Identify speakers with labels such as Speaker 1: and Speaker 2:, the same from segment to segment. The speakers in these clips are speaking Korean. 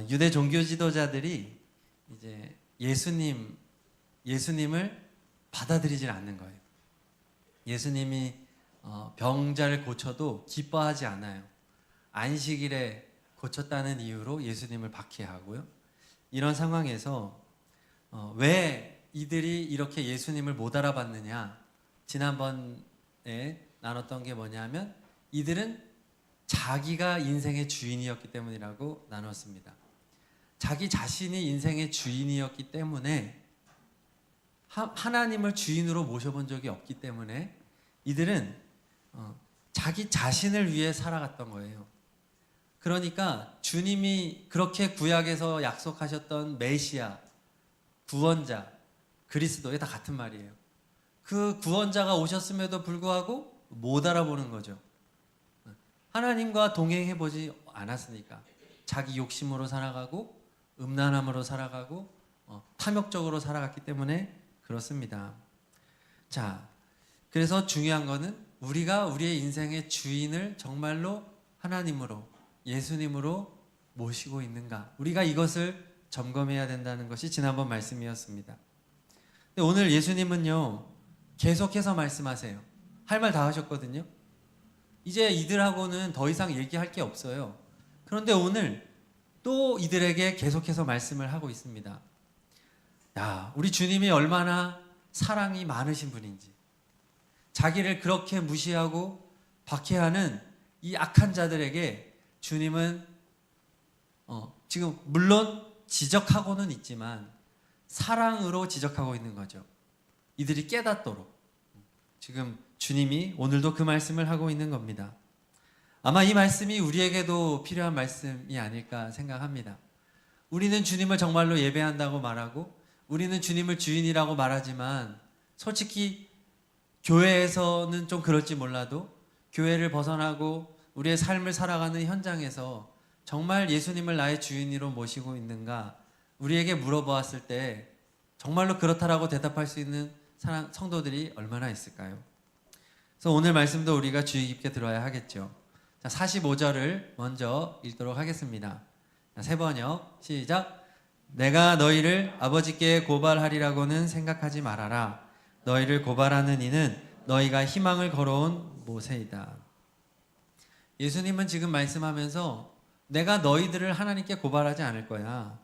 Speaker 1: 유대 종교 지도자들이 이제 예수님을 받아들이질 않는 거예요. 예수님이 병자를 고쳐도 기뻐하지 않아요. 안식일에 고쳤다는 이유로 예수님을 박해하고요. 이런 상황에서 왜 이들이 이렇게 예수님을 못 알아봤느냐? 지난번에 나눴던 게 뭐냐면 이들은 자기가 인생의 주인이었기 때문이라고 나눴습니다. 자기 자신이 인생의 주인이었기 때문에 하나님을 주인으로 모셔본 적이 없기 때문에 이들은 자기 자신을 위해 살아갔던 거예요. 그러니까 주님이 그렇게 구약에서 약속하셨던 메시아, 구원자, 그리스도에 다 같은 말이에요. 그 구원자가 오셨음에도 불구하고 못 알아보는 거죠. 하나님과 동행해보지 않았으니까. 자기 욕심으로 살아가고 음란함으로 살아가고 탐욕적으로 살아갔기 때문에 그렇습니다. 자, 그래서 중요한 거는 우리가 우리의 인생의 주인을 정말로 하나님으로, 예수님으로 모시고 있는가? 우리가 이것을 점검해야 된다는 것이 지난번 말씀이었습니다. 근데 오늘 예수님은요, 계속해서 말씀하세요. 할 말 다 하셨거든요. 이제 이들하고는 더 이상 얘기할 게 없어요. 그런데 오늘 또 이들에게 계속해서 말씀을 하고 있습니다. 야, 우리 주님이 얼마나 사랑이 많으신 분인지, 자기를 그렇게 무시하고 박해하는 이 악한 자들에게 주님은 지금 물론 지적하고는 있지만 사랑으로 지적하고 있는 거죠. 이들이 깨닫도록. 지금 주님이 오늘도 그 말씀을 하고 있는 겁니다. 아마 이 말씀이 우리에게도 필요한 말씀이 아닐까 생각합니다. 우리는 주님을 정말로 예배한다고 말하고 우리는 주님을 주인이라고 말하지만 솔직히 교회에서는 좀 그럴지 몰라도 교회를 벗어나고 우리의 삶을 살아가는 현장에서 정말 예수님을 나의 주인으로 모시고 있는가? 우리에게 물어보았을 때 정말로 그렇다라고 대답할 수 있는 성도들이 얼마나 있을까요? 그래서 오늘 말씀도 우리가 주의 깊게 들어야 하겠죠. 자, 45절을 먼저 읽도록 하겠습니다. 자, 세 번역 시작. 내가 너희를 아버지께 고발하리라고는 생각하지 말아라. 너희를 고발하는 이는 너희가 희망을 걸어온 모세이다. 예수님은 지금 말씀하면서 내가 너희들을 하나님께 고발하지 않을 거야.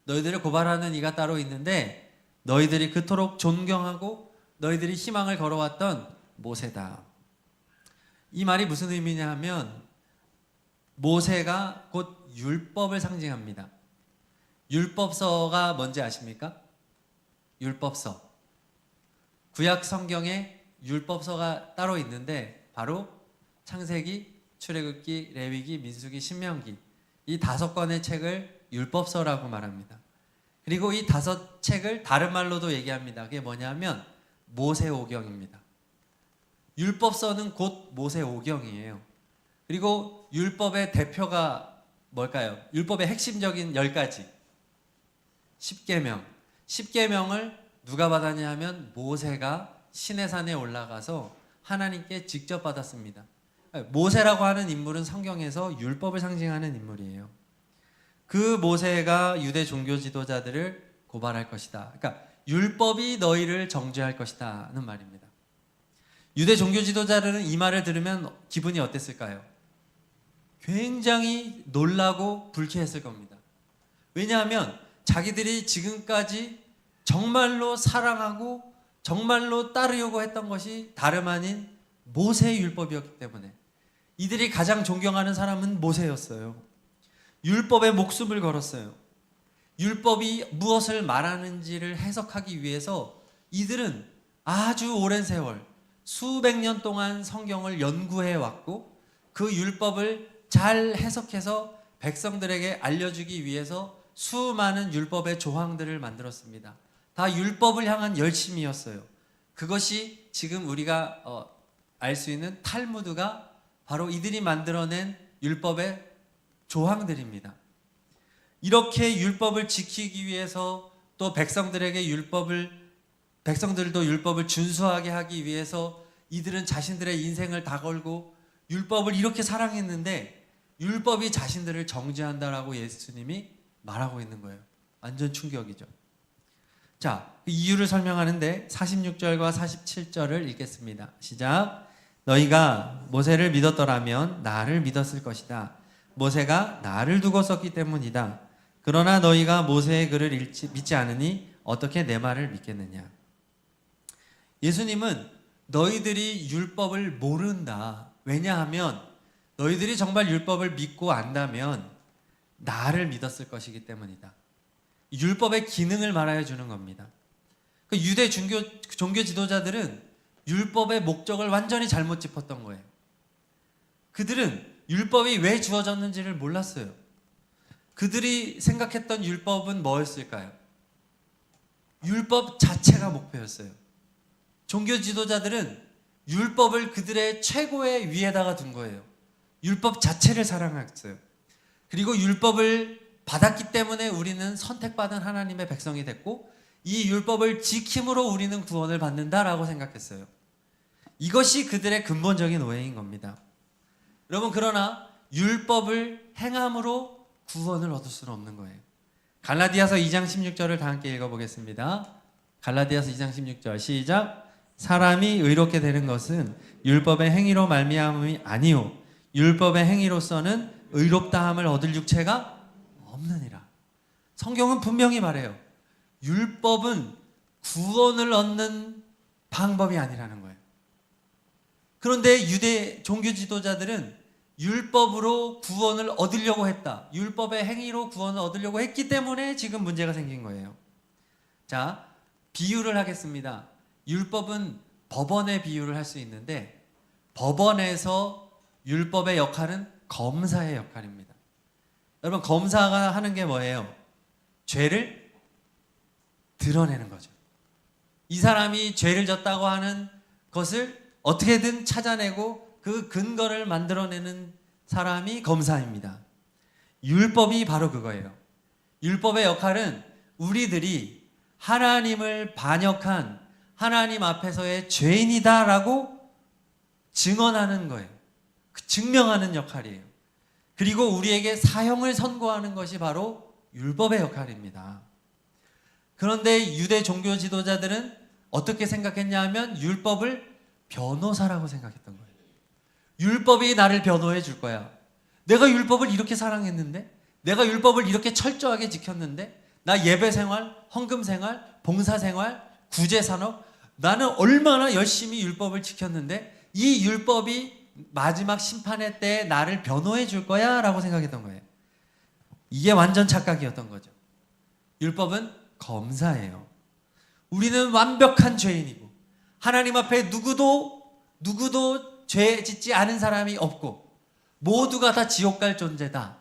Speaker 1: 너희들을 고발하는 이가 따로 있는데 너희들이 그토록 존경하고 너희들이 희망을 걸어왔던 모세다. 이 말이 무슨 의미냐 하면 모세가 곧 율법을 상징합니다. 율법서가 뭔지 아십니까? 율법서. 구약 성경에 율법서가 따로 있는데 바로 창세기, 출애굽기, 레위기, 민수기, 신명기 이 5권의 책을 율법서라고 말합니다. 그리고 이 5책을 다른 말로도 얘기합니다. 그게 뭐냐면 모세오경입니다. 율법서는 곧 모세오경이에요. 그리고 율법의 대표가 뭘까요? 율법의 핵심적인 10가지 10계명 10계명을 누가 받았냐 하면 모세가 시내산에 올라가서 하나님께 직접 받았습니다. 모세라고 하는 인물은 성경에서 율법을 상징하는 인물이에요. 그 모세가 유대 종교 지도자들을 고발할 것이다. 그러니까 율법이 너희를 정죄할 것이다는 말입니다. 유대 종교 지도자들은 이 말을 들으면 기분이 어땠을까요? 굉장히 놀라고 불쾌했을 겁니다. 왜냐하면 자기들이 지금까지 정말로 사랑하고 정말로 따르려고 했던 것이 다름 아닌 모세의 율법이었기 때문에 이들이 가장 존경하는 사람은 모세였어요. 율법에 목숨을 걸었어요. 율법이 무엇을 말하는지를 해석하기 위해서 이들은 아주 오랜 세월 수백 년 동안 성경을 연구해 왔고 그 율법을 잘 해석해서 백성들에게 알려주기 위해서 수많은 율법의 조항들을 만들었습니다. 다 율법을 향한 열심이었어요. 그것이 지금 우리가 알 수 있는 탈무드가 바로 이들이 만들어낸 율법의 조항들입니다. 이렇게 율법을 지키기 위해서 또 백성들도 율법을 준수하게 하기 위해서 이들은 자신들의 인생을 다 걸고 율법을 이렇게 사랑했는데 율법이 자신들을 정죄한다라고 예수님이 말하고 있는 거예요. 완전 충격이죠. 자, 그 이유를 설명하는데 46절과 47절을 읽겠습니다. 시작. 너희가 모세를 믿었더라면 나를 믿었을 것이다. 모세가 나를 두고 썼기 때문이다. 그러나 너희가 모세의 글을 믿지 않으니 어떻게 내 말을 믿겠느냐. 예수님은 너희들이 율법을 모른다. 왜냐하면 너희들이 정말 율법을 믿고 안다면 나를 믿었을 것이기 때문이다. 율법의 기능을 말하여 주는 겁니다. 그 유대 종교 지도자들은 율법의 목적을 완전히 잘못 짚었던 거예요. 그들은 율법이 왜 주어졌는지를 몰랐어요. 그들이 생각했던 율법은 뭐였을까요? 율법 자체가 목표였어요. 종교 지도자들은 율법을 그들의 최고의 위에다가 둔 거예요. 율법 자체를 사랑했어요. 그리고 율법을 받았기 때문에 우리는 선택받은 하나님의 백성이 됐고 이 율법을 지킴으로 우리는 구원을 받는다라고 생각했어요. 이것이 그들의 근본적인 오해인 겁니다. 여러분, 그러나 율법을 행함으로 구원을 얻을 수는 없는 거예요. 갈라디아서 2장 16절을 다 함께 읽어보겠습니다. 갈라디아서 2장 16절 시작. 사람이 의롭게 되는 것은 율법의 행위로 말미암음이 아니요 율법의 행위로서는 의롭다함을 얻을 육체가 없느니라. 성경은 분명히 말해요. 율법은 구원을 얻는 방법이 아니라는 거예요. 그런데 유대 종교 지도자들은 율법으로 구원을 얻으려고 했다. 율법의 행위로 구원을 얻으려고 했기 때문에 지금 문제가 생긴 거예요. 자, 비유를 하겠습니다. 율법은 법원의 비유를 할 수 있는데 법원에서 율법의 역할은 검사의 역할입니다. 여러분, 검사가 하는 게 뭐예요? 죄를 드러내는 거죠. 이 사람이 죄를 졌다고 하는 것을 어떻게든 찾아내고 그 근거를 만들어내는 사람이 검사입니다. 율법이 바로 그거예요. 율법의 역할은 우리들이 하나님을 반역한 하나님 앞에서의 죄인이다라고 증언하는 거예요. 증명하는 역할이에요. 그리고 우리에게 사형을 선고하는 것이 바로 율법의 역할입니다. 그런데 유대 종교 지도자들은 어떻게 생각했냐 하면 율법을 변호사라고 생각했던 거예요. 율법이 나를 변호해 줄 거야. 내가 율법을 이렇게 사랑했는데, 내가 율법을 이렇게 철저하게 지켰는데, 나 예배 생활, 헌금 생활, 봉사 생활, 구제 산업, 나는 얼마나 열심히 율법을 지켰는데 이 율법이 마지막 심판의 때에 나를 변호해 줄 거야 라고 생각했던 거예요. 이게 완전 착각이었던 거죠. 율법은 검사예요. 우리는 완벽한 죄인이고 하나님 앞에 누구도 죄 짓지 않은 사람이 없고 모두가 다 지옥 갈 존재다.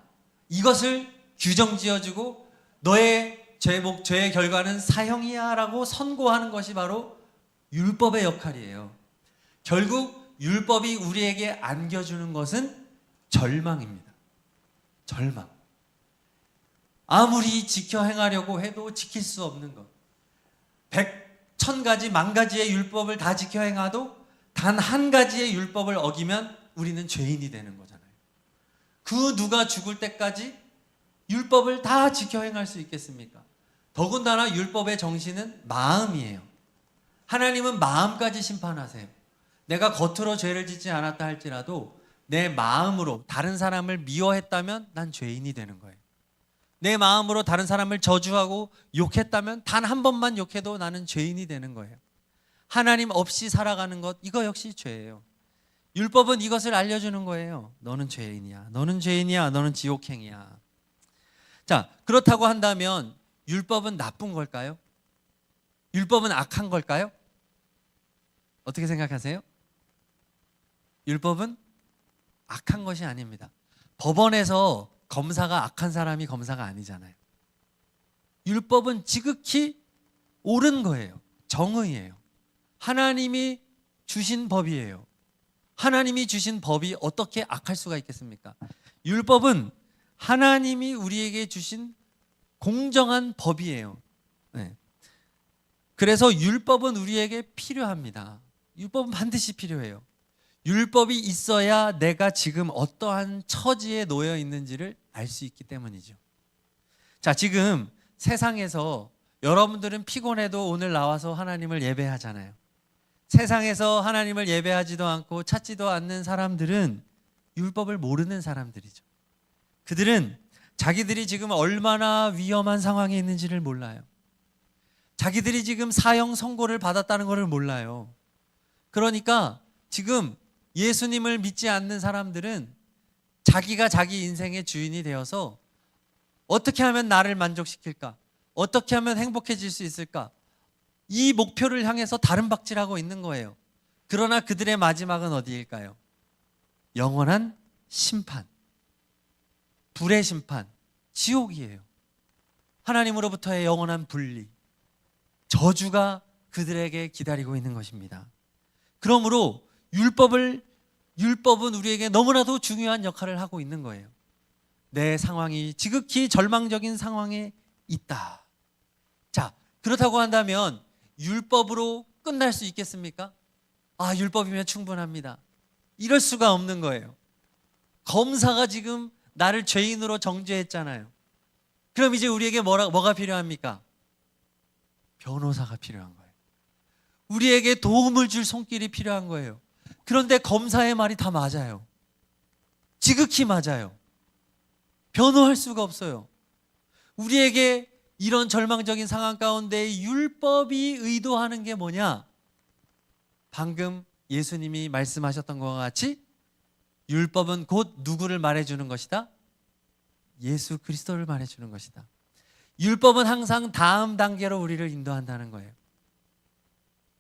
Speaker 1: 이것을 규정 지어주고 너의 죄의 결과는 사형이야 라고 선고하는 것이 바로 율법의 역할이에요. 결국 율법이 우리에게 안겨주는 것은 절망입니다. 절망. 아무리 지켜 행하려고 해도 지킬 수 없는 것. 1,000가지, 10,000가지의 율법을 다 지켜 행하도 단 한 가지의 율법을 어기면 우리는 죄인이 되는 거잖아요. 그 누가 죽을 때까지 율법을 다 지켜 행할 수 있겠습니까? 더군다나 율법의 정신은 마음이에요. 하나님은 마음까지 심판하세요. 내가 겉으로 죄를 짓지 않았다 할지라도 내 마음으로 다른 사람을 미워했다면 난 죄인이 되는 거예요. 내 마음으로 다른 사람을 저주하고 욕했다면 단 한 번만 욕해도 나는 죄인이 되는 거예요. 하나님 없이 살아가는 것, 이거 역시 죄예요. 율법은 이것을 알려주는 거예요. 너는 죄인이야. 너는 죄인이야. 너는 지옥행이야. 자, 그렇다고 한다면 율법은 나쁜 걸까요? 율법은 악한 걸까요? 어떻게 생각하세요? 율법은 악한 것이 아닙니다. 법원에서 검사가 악한 사람이 검사가 아니잖아요. 율법은 지극히 옳은 거예요. 정의예요. 하나님이 주신 법이에요. 하나님이 주신 법이 어떻게 악할 수가 있겠습니까? 율법은 하나님이 우리에게 주신 공정한 법이에요. 네. 그래서 율법은 우리에게 필요합니다. 율법은 반드시 필요해요. 율법이 있어야 내가 지금 어떠한 처지에 놓여 있는지를 알 수 있기 때문이죠. 자, 지금 세상에서 여러분들은 피곤해도 오늘 나와서 하나님을 예배하잖아요. 세상에서 하나님을 예배하지도 않고 찾지도 않는 사람들은 율법을 모르는 사람들이죠. 그들은 자기들이 지금 얼마나 위험한 상황에 있는지를 몰라요. 자기들이 지금 사형 선고를 받았다는 것을 몰라요. 그러니까 지금 예수님을 믿지 않는 사람들은 자기가 자기 인생의 주인이 되어서 어떻게 하면 나를 만족시킬까? 어떻게 하면 행복해질 수 있을까? 이 목표를 향해서 다름박질하고 있는 거예요. 그러나 그들의 마지막은 어디일까요? 영원한 심판, 불의 심판, 지옥이에요. 하나님으로부터의 영원한 분리, 저주가 그들에게 기다리고 있는 것입니다. 그러므로 율법은 우리에게 너무나도 중요한 역할을 하고 있는 거예요. 내 상황이 지극히 절망적인 상황에 있다. 자, 그렇다고 한다면 율법으로 끝날 수 있겠습니까? 아, 율법이면 충분합니다. 이럴 수가 없는 거예요. 검사가 지금 나를 죄인으로 정죄했잖아요. 그럼 이제 우리에게 뭐가 필요합니까? 변호사가 필요한 거예요. 우리에게 도움을 줄 손길이 필요한 거예요. 그런데 검사의 말이 다 맞아요. 지극히 맞아요. 변호할 수가 없어요. 우리에게 이런 절망적인 상황 가운데 율법이 의도하는 게 뭐냐? 방금 예수님이 말씀하셨던 것과 같이 율법은 곧 누구를 말해주는 것이다? 예수 그리스도를 말해주는 것이다. 율법은 항상 다음 단계로 우리를 인도한다는 거예요.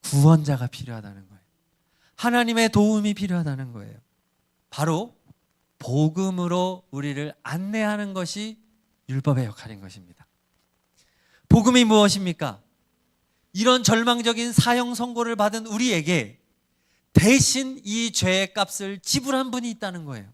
Speaker 1: 구원자가 필요하다는 거예요. 하나님의 도움이 필요하다는 거예요. 바로 복음으로 우리를 안내하는 것이 율법의 역할인 것입니다. 복음이 무엇입니까? 이런 절망적인 사형 선고를 받은 우리에게 대신 이 죄의 값을 지불한 분이 있다는 거예요.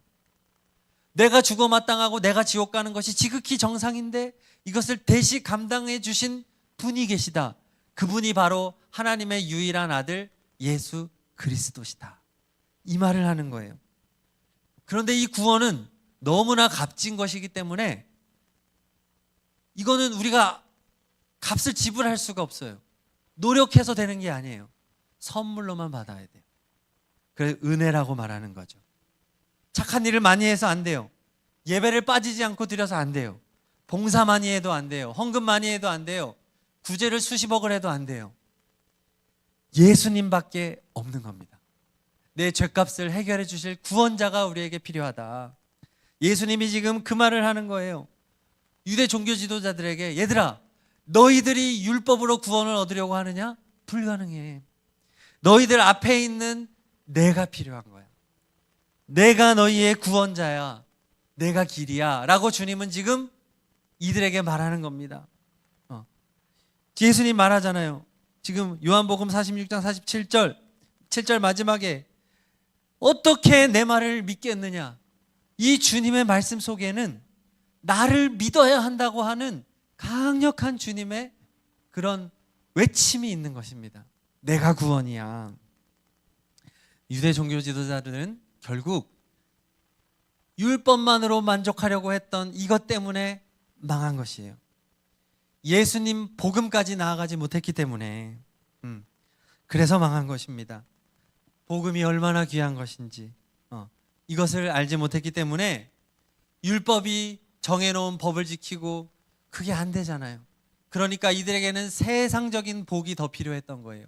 Speaker 1: 내가 죽어 마땅하고 내가 지옥 가는 것이 지극히 정상인데 이것을 대신 감당해 주신 분이 계시다. 그분이 바로 하나님의 유일한 아들 예수 그리스도시다. 이 말을 하는 거예요. 그런데 이 구원은 너무나 값진 것이기 때문에 이거는 우리가 값을 지불할 수가 없어요. 노력해서 되는 게 아니에요. 선물로만 받아야 돼요. 그래서 은혜라고 말하는 거죠. 착한 일을 많이 해서 안 돼요. 예배를 빠지지 않고 드려서 안 돼요. 봉사 많이 해도 안 돼요. 헌금 많이 해도 안 돼요. 구제를 수십억을 해도 안 돼요. 예수님밖에 없는 겁니다. 내 죄값을 해결해 주실 구원자가 우리에게 필요하다. 예수님이 지금 그 말을 하는 거예요. 유대 종교 지도자들에게 얘들아, 너희들이 율법으로 구원을 얻으려고 하느냐? 불가능해. 너희들 앞에 있는 내가 필요한 거야. 내가 너희의 구원자야. 내가 길이야. 라고 주님은 지금 이들에게 말하는 겁니다. 예수님 말하잖아요. 지금 요한복음 46장 47절 7절 마지막에 어떻게 내 말을 믿겠느냐? 이 주님의 말씀 속에는 나를 믿어야 한다고 하는 강력한 주님의 그런 외침이 있는 것입니다. 내가 구원이야. 유대 종교 지도자들은 결국 율법만으로 만족하려고 했던 이것 때문에 망한 것이에요. 예수님 복음까지 나아가지 못했기 때문에 그래서 망한 것입니다. 복음이 얼마나 귀한 것인지 이것을 알지 못했기 때문에 율법이 정해놓은 법을 지키고 그게 안 되잖아요. 그러니까 이들에게는 세상적인 복이 더 필요했던 거예요.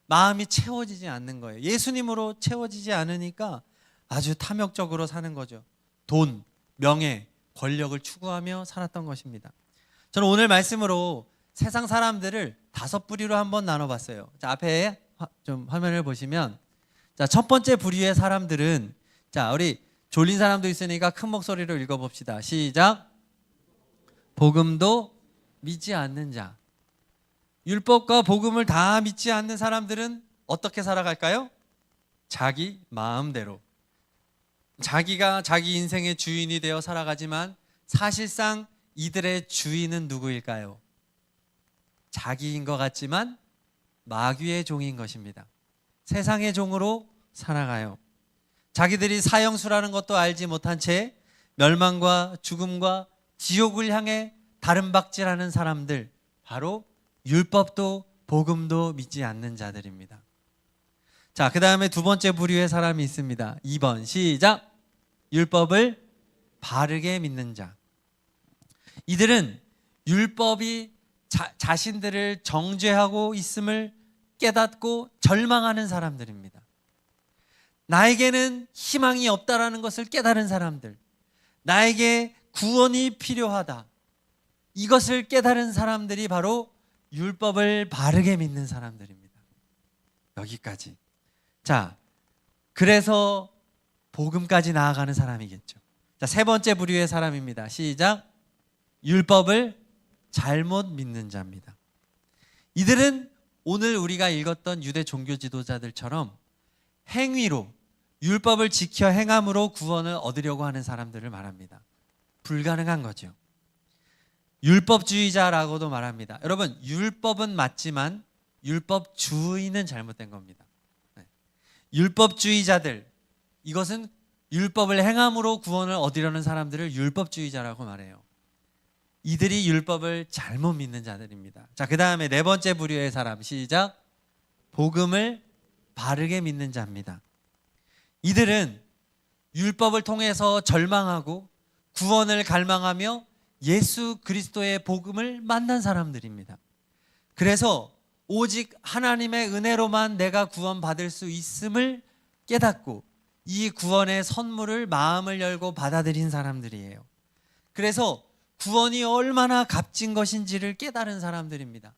Speaker 1: 마음이 채워지지 않는 거예요. 예수님으로 채워지지 않으니까 아주 탐욕적으로 사는 거죠. 돈, 명예, 권력을 추구하며 살았던 것입니다. 저는 오늘 말씀으로 세상 사람들을 5부류로 한번 나눠봤어요. 자, 앞에 좀 화면을 보시면 자, 첫 번째 부류의 사람들은 자, 우리 졸린 사람도 있으니까 큰 목소리로 읽어봅시다. 시작. 복음도 믿지 않는 자. 율법과 복음을 다 믿지 않는 사람들은 어떻게 살아갈까요? 자기 마음대로. 자기가 자기 인생의 주인이 되어 살아가지만 사실상 이들의 주인은 누구일까요? 자기인 것 같지만 마귀의 종인 것입니다. 세상의 종으로 살아가요. 자기들이 사형수라는 것도 알지 못한 채 멸망과 죽음과 지옥을 향해 다름박질하는 사람들, 바로 율법도 복음도 믿지 않는 자들입니다. 자, 그 다음에 두 번째 부류의 사람이 있습니다. 2번 시작. 율법을 바르게 믿는 자. 이들은 율법이 자신들을 정죄하고 있음을 깨닫고 절망하는 사람들입니다. 나에게는 희망이 없다라는 것을 깨달은 사람들, 나에게 구원이 필요하다, 이것을 깨달은 사람들이 바로 율법을 바르게 믿는 사람들입니다. 여기까지. 자, 그래서 복음까지 나아가는 사람이겠죠. 자, 세 번째 부류의 사람입니다. 시작. 율법을 잘못 믿는 자입니다. 이들은 오늘 우리가 읽었던 유대 종교 지도자들처럼 행위로, 율법을 지켜 행함으로 구원을 얻으려고 하는 사람들을 말합니다. 불가능한 거죠. 율법주의자라고도 말합니다. 여러분, 율법은 맞지만 율법주의는 잘못된 겁니다. 율법주의자들, 이것은 율법을 행함으로 구원을 얻으려는 사람들을 율법주의자라고 말해요. 이들이 율법을 잘못 믿는 자들입니다. 자, 그 다음에 네 번째 부류의 사람, 시작. 복음을 바르게 믿는 자입니다. 이들은 율법을 통해서 절망하고 구원을 갈망하며 예수 그리스도의 복음을 만난 사람들입니다. 그래서 오직 하나님의 은혜로만 내가 구원받을 수 있음을 깨닫고 이 구원의 선물을 마음을 열고 받아들인 사람들이에요. 그래서 구원이 얼마나 값진 것인지를 깨달은 사람들입니다.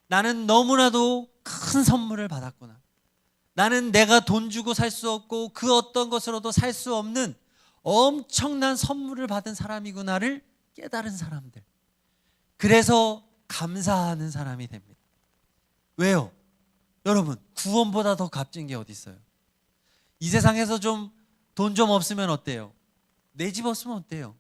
Speaker 1: 나는 너무나도 큰 선물을 받았구나. 나는 내가 돈 주고 살 수 없고 그 어떤 것으로도 살 수 없는 엄청난 선물을 받은 사람이구나를 깨달은 사람들. 그래서 감사하는 사람이 됩니다. 왜요? 여러분, 구원보다 더 값진 게 어디 있어요? 이 세상에서 돈 좀 없으면 어때요? 내 집 없으면 어때요?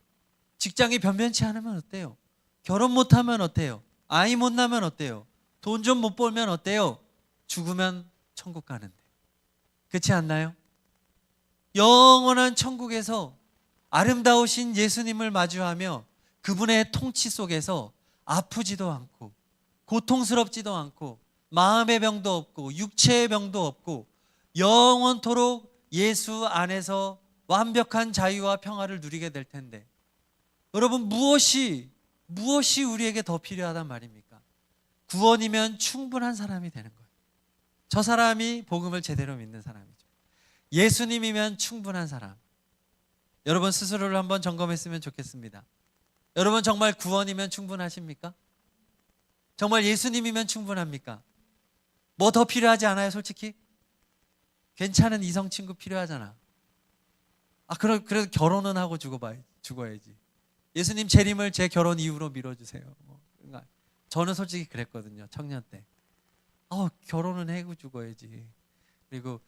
Speaker 1: 직장이 변변치 않으면 어때요? 결혼 못하면 어때요? 아이 못 낳으면 어때요? 돈 좀 못 벌면 어때요? 죽으면 천국 가는데. 그렇지 않나요? 영원한 천국에서 아름다우신 예수님을 마주하며 그분의 통치 속에서 아프지도 않고 고통스럽지도 않고 마음의 병도 없고 육체의 병도 없고 영원토록 예수 안에서 완벽한 자유와 평화를 누리게 될 텐데, 여러분, 무엇이 우리에게 더 필요하단 말입니까? 구원이면 충분한 사람이 되는 거예요. 저 사람이 복음을 제대로 믿는 사람이죠. 예수님이면 충분한 사람. 여러분 스스로를 한번 점검했으면 좋겠습니다. 여러분 정말 구원이면 충분하십니까? 정말 예수님이면 충분합니까? 뭐 더 필요하지 않아요, 솔직히? 괜찮은 이성 친구 필요하잖아. 그래도 결혼은 하고 죽어야지. 예수님 재림을 제 결혼 이후로 미뤄주세요. 그러니까 저는 솔직히 그랬거든요, 청년 때. 결혼은 하고 죽어야지. 그리고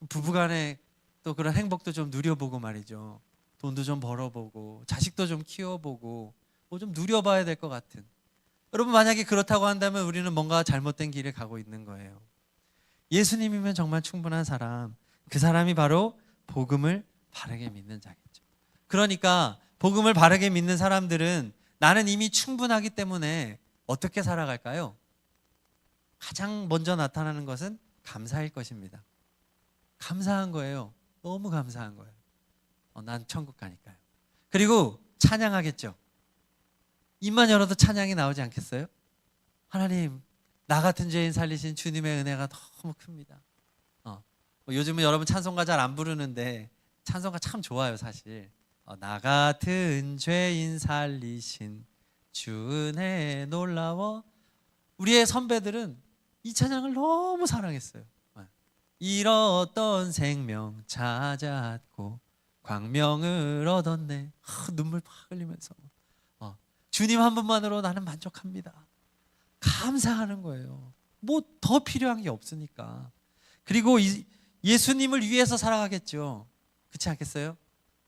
Speaker 1: 부부간에 또 그런 행복도 좀 누려보고 말이죠. 돈도 좀 벌어보고 자식도 좀 키워보고 뭐 좀 누려봐야 될 것 같은. 여러분, 만약에 그렇다고 한다면 우리는 뭔가 잘못된 길을 가고 있는 거예요. 예수님이면 정말 충분한 사람, 그 사람이 바로 복음을 바르게 믿는 자겠죠. 그러니까 복음을 바르게 믿는 사람들은 나는 이미 충분하기 때문에 어떻게 살아갈까요? 가장 먼저 나타나는 것은 감사일 것입니다. 감사한 거예요. 너무 감사한 거예요. 난 천국 가니까요. 그리고 찬양하겠죠. 입만 열어도 찬양이 나오지 않겠어요? 하나님, 나 같은 죄인 살리신 주님의 은혜가 너무 큽니다. 요즘은 여러분 찬송가 잘 안 부르는데 찬송가 참 좋아요, 사실. 나 같은 죄인 살리신 주 은혜 놀라워. 우리의 선배들은 이 찬양을 너무 사랑했어요. 잃었던 생명 찾았고 광명을 얻었네. 눈물 팍 흘리면서 주님 한 분만으로 나는 만족합니다. 감사하는 거예요. 뭐 더 필요한 게 없으니까. 그리고 예수님을 위해서 살아가겠죠. 그렇지 않겠어요?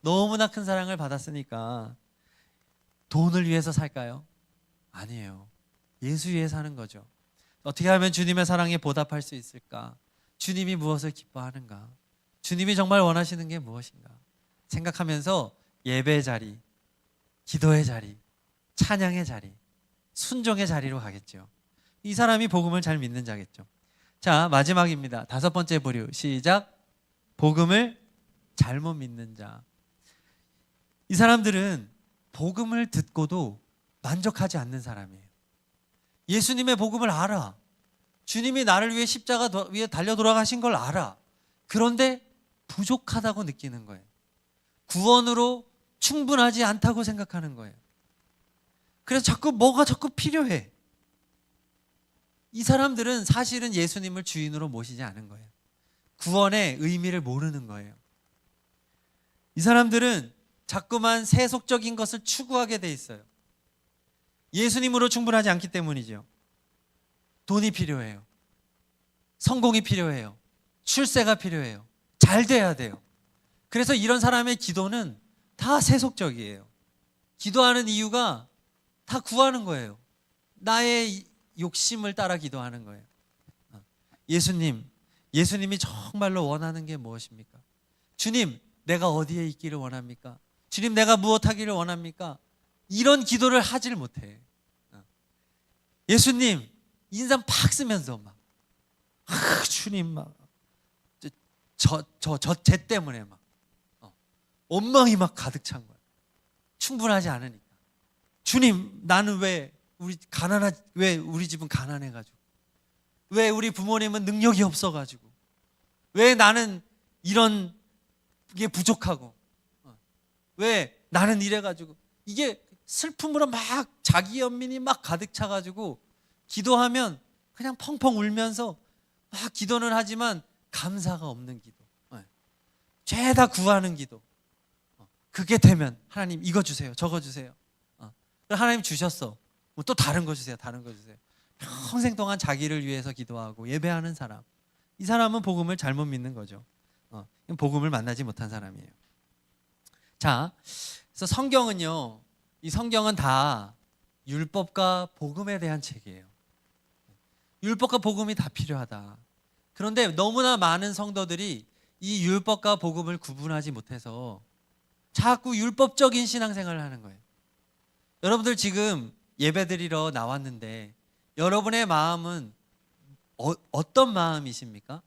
Speaker 1: 너무나 큰 사랑을 받았으니까. 돈을 위해서 살까요? 아니에요. 예수 위해 사는 거죠. 어떻게 하면 주님의 사랑에 보답할 수 있을까? 주님이 무엇을 기뻐하는가? 주님이 정말 원하시는 게 무엇인가 생각하면서 예배의 자리, 기도의 자리, 찬양의 자리, 순종의 자리로 가겠죠. 이 사람이 복음을 잘 믿는 자겠죠. 자, 마지막입니다. 5번째 부류. 시작. 복음을 잘못 믿는 자. 이 사람들은 복음을 듣고도 만족하지 않는 사람이에요. 예수님의 복음을 알아. 주님이 나를 위해 십자가 위에 달려 돌아가신 걸 알아. 그런데 부족하다고 느끼는 거예요. 구원으로 충분하지 않다고 생각하는 거예요. 그래서 뭐가 자꾸 필요해. 이 사람들은 사실은 예수님을 주인으로 모시지 않은 거예요. 구원의 의미를 모르는 거예요. 이 사람들은 자꾸만 세속적인 것을 추구하게 돼 있어요. 예수님으로 충분하지 않기 때문이죠. 돈이 필요해요. 성공이 필요해요. 출세가 필요해요. 잘 돼야 돼요. 그래서 이런 사람의 기도는 다 세속적이에요. 기도하는 이유가 다 구하는 거예요. 나의 욕심을 따라 기도하는 거예요. 예수님이 정말로 원하는 게 무엇입니까? 주님, 내가 어디에 있기를 원합니까? 주님, 내가 무엇 하기를 원합니까? 이런 기도를 하질 못해. 예수님, 인상 팍 쓰면서 막 주님 막 쟤 때문에 막 원망이 막 가득 찬 거야. 충분하지 않으니까. 주님, 나는 왜 우리 집은 가난해가지고, 왜 우리 부모님은 능력이 없어가지고, 왜 나는 이런 게 부족하고, 왜 나는 이래가지고, 이게 슬픔으로 막 자기 연민이 막 가득 차가지고 기도하면 그냥 펑펑 울면서 막 기도는 하지만 감사가 없는 기도, 죄다 구하는 기도. 그게 되면 하나님 이거 주세요, 저거 주세요. 하나님 주셨어. 또 다른 거 주세요, 다른 거 주세요. 평생 동안 자기를 위해서 기도하고 예배하는 사람. 이 사람은 복음을 잘못 믿는 거죠. 복음을 만나지 못한 사람이에요. 자, 그래서 성경은요, 이 성경은 다 율법과 복음에 대한 책이에요. 율법과 복음이 다 필요하다. 그런데 너무나 많은 성도들이 이 율법과 복음을 구분하지 못해서 자꾸 율법적인 신앙생활을 하는 거예요. 여러분들 지금 예배드리러 나왔는데 여러분의 마음은 어떤 마음이십니까?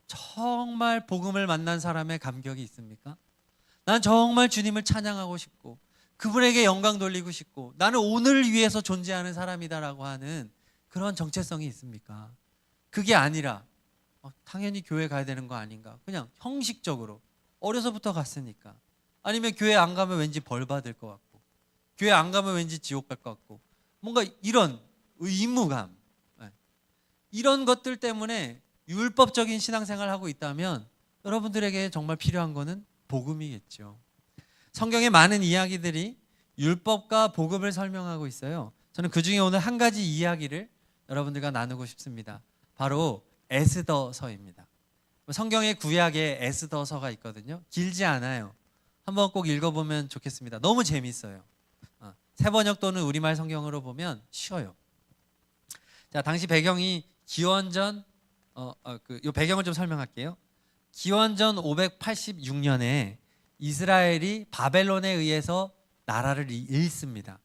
Speaker 1: 정말 복음을 만난 사람의 감격이 있습니까? 난 정말 주님을 찬양하고 싶고 그분에게 영광 돌리고 싶고 나는 오늘을 위해서 존재하는 사람이다라고 하는 그런 정체성이 있습니까? 그게 아니라 당연히 교회 가야 되는 거 아닌가, 그냥 형식적으로 어려서부터 갔으니까, 아니면 교회 안 가면 왠지 벌 받을 것 같고, 교회 안 가면 왠지 지옥 갈 것 같고, 뭔가 이런 의무감, 이런 것들 때문에 율법적인 신앙생활을 하고 있다면 여러분들에게 정말 필요한 거는 복음이겠죠. 성경의 많은 이야기들이 율법과 복음을 설명하고 있어요. 저는 그 중에 오늘 한 가지 이야기를 여러분들과 나누고 싶습니다. 바로 에스더서입니다. 성경의 구약에 에스더서가 있거든요. 길지 않아요. 한번 꼭 읽어보면 좋겠습니다. 너무 재밌어요. 새번역 또는 우리말 성경으로 보면 쉬워요. 자, 당시 배경이 기원전 요 배경을 좀 설명할게요. 기원전 586년에 이스라엘이 바벨론에 의해서 나라를 잃습니다.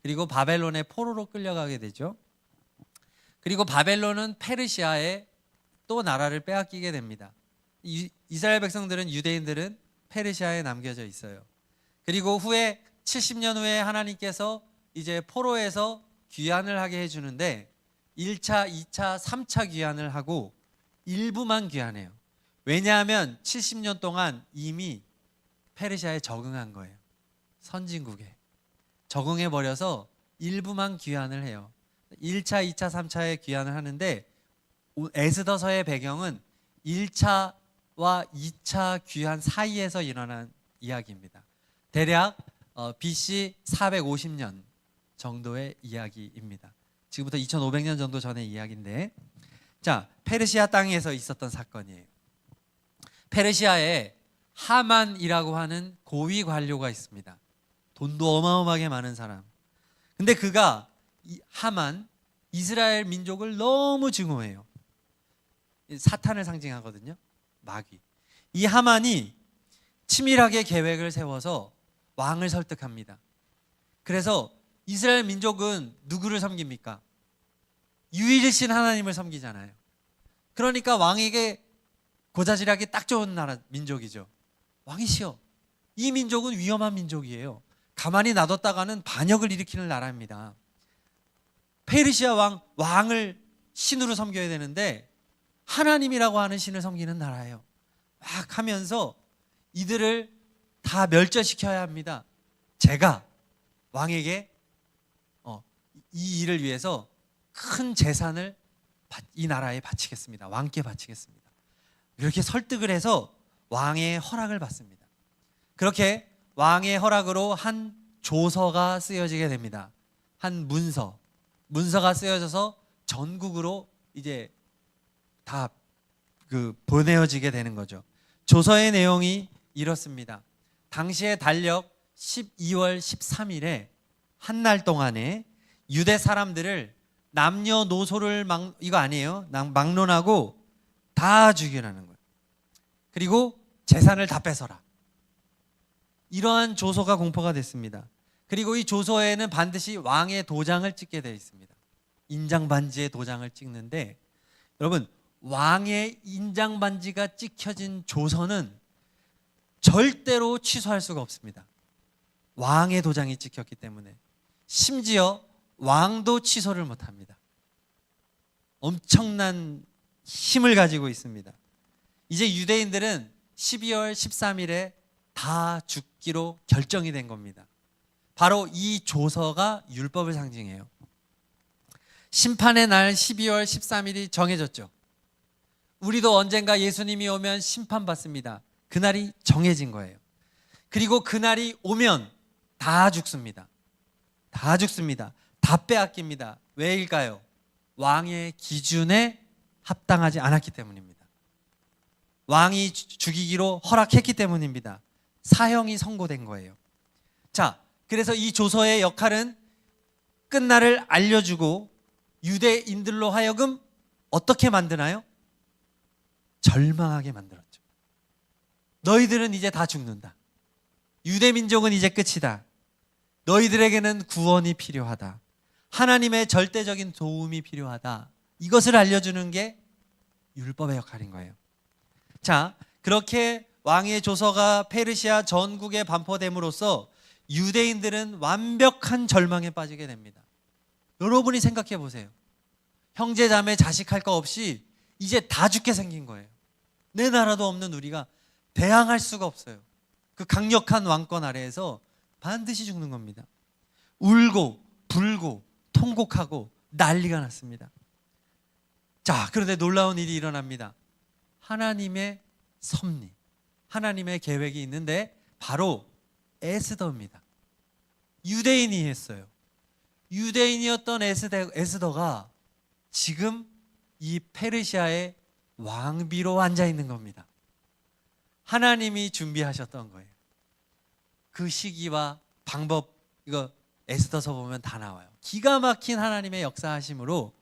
Speaker 1: 그리고 바벨론의 포로로 끌려가게 되죠. 그리고 바벨론은 페르시아에 또 나라를 빼앗기게 됩니다. 이스라엘 백성들은, 유대인들은 페르시아에 남겨져 있어요. 그리고 후에 70년 후에 하나님께서 이제 포로에서 귀환을 하게 해주는데 1차, 2차, 3차 귀환을 하고 일부만 귀환해요. 왜냐하면 70년 동안 이미 페르시아에 적응한 거예요. 선진국에 적응해버려서 일부만 귀환을 해요. 1차, 2차, 3차에 귀환을 하는데 에스더서의 배경은 1차와 2차 귀환 사이에서 일어난 이야기입니다. 대략 BC 450년 정도의 이야기입니다. 지금부터 2500년 정도 전의 이야기인데, 자, 페르시아 땅에서 있었던 사건이에요. 페르시아에 하만이라고 하는 고위 관료가 있습니다. 돈도 어마어마하게 많은 사람. 근데 그가 하만, 이스라엘 민족을 너무 증오해요. 사탄을 상징하거든요. 마귀. 이 하만이 치밀하게 계획을 세워서 왕을 설득합니다. 그래서 이스라엘 민족은 누구를 섬깁니까? 유일신 하나님을 섬기잖아요. 그러니까 왕에게 고자질하기 딱 좋은 나라 민족이죠. 왕이시여, 이 민족은 위험한 민족이에요. 가만히 놔뒀다가는 반역을 일으키는 나라입니다. 페르시아 왕을 신으로 섬겨야 되는데 하나님이라고 하는 신을 섬기는 나라예요. 막 하면서 이들을 다 멸절시켜야 합니다. 제가 왕에게 이 일을 위해서 큰 재산을 이 나라에 바치겠습니다. 왕께 바치겠습니다. 이렇게 설득을 해서 왕의 허락을 받습니다. 그렇게 왕의 허락으로 한 조서가 쓰여지게 됩니다. 한 문서가 쓰여져서 전국으로 이제 다 보내어지게 되는 거죠. 조서의 내용이 이렇습니다. 당시의 달력 12월 13일에 한 날 동안에 유대 사람들을 남녀노소를 이거 아니에요. 막론하고 다 죽이라는 거예요. 그리고 재산을 다 뺏어라. 이러한 조서가 공포가 됐습니다. 그리고 이 조서에는 반드시 왕의 도장을 찍게 되어 있습니다. 인장 반지의 도장을 찍는데, 여러분, 왕의 인장 반지가 찍혀진 조서는 절대로 취소할 수가 없습니다. 왕의 도장이 찍혔기 때문에. 심지어 왕도 취소를 못합니다. 엄청난 힘을 가지고 있습니다. 이제 유대인들은 12월 13일에 다 죽기로 결정이 된 겁니다. 바로 이 조서가 율법을 상징해요. 심판의 날 12월 13일이 정해졌죠. 우리도 언젠가 예수님이 오면 심판받습니다. 그날이 정해진 거예요. 그리고 그날이 오면 다 죽습니다. 다 죽습니다. 다 빼앗깁니다. 왜일까요? 왕의 기준에 합당하지 않았기 때문입니다. 왕이 죽이기로 허락했기 때문입니다. 사형이 선고된 거예요. 자, 그래서 이 조서의 역할은 끝날을 알려주고 유대인들로 하여금 어떻게 만드나요? 절망하게 만들었죠. 너희들은 이제 다 죽는다. 유대민족은 이제 끝이다. 너희들에게는 구원이 필요하다. 하나님의 절대적인 도움이 필요하다. 이것을 알려주는 게 율법의 역할인 거예요. 자, 그렇게 왕의 조서가 페르시아 전국에 반포됨으로써 유대인들은 완벽한 절망에 빠지게 됩니다. 여러분이 생각해 보세요. 형제 자매 자식 할 거 없이 이제 다 죽게 생긴 거예요. 내 나라도 없는 우리가 대항할 수가 없어요. 그 강력한 왕권 아래에서 반드시 죽는 겁니다. 울고 불고 통곡하고 난리가 났습니다. 자, 그런데 놀라운 일이 일어납니다. 하나님의 섭리, 하나님의 계획이 있는데 바로 에스더입니다. 유대인이 했어요. 유대인이었던 에스더가 지금 이 페르시아의 왕비로 앉아 있는 겁니다. 하나님이 준비하셨던 거예요. 그 시기와 방법, 이거 에스더서 보면 다 나와요. 기가 막힌 하나님의 역사하심으로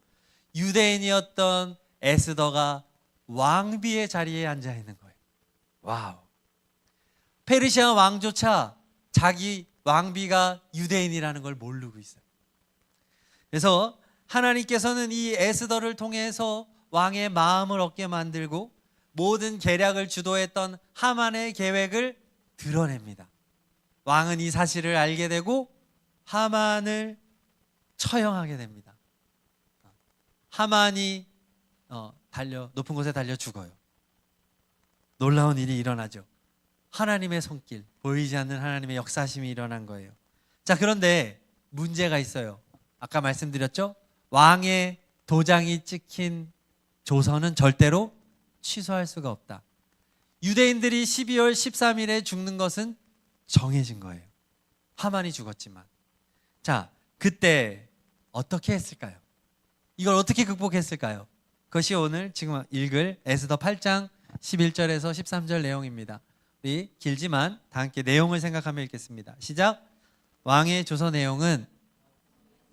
Speaker 1: 유대인이었던 에스더가 왕비의 자리에 앉아 있는 거예요. 와우. 페르시아 왕조차 자기 왕비가 유대인이라는 걸 모르고 있어요. 그래서 하나님께서는 이 에스더를 통해서 왕의 마음을 얻게 만들고 모든 계략을 주도했던 하만의 계획을 드러냅니다. 왕은 이 사실을 알게 되고 하만을 처형하게 됩니다. 하만이 높은 곳에 달려 죽어요. 놀라운 일이 일어나죠. 하나님의 손길, 보이지 않는 하나님의 역사심이 일어난 거예요. 자, 그런데 문제가 있어요. 아까 말씀드렸죠? 왕의 도장이 찍힌 조서는 절대로 취소할 수가 없다. 유대인들이 12월 13일에 죽는 것은 정해진 거예요. 하만이 죽었지만. 자, 그때 어떻게 했을까요? 이걸 어떻게 극복했을까요? 그것이 오늘 지금 읽을 에스더 8장 11절에서 13절 내용입니다. 우리 길지만 다 함께 내용을 생각하며 읽겠습니다. 시작. 왕의 조서 내용은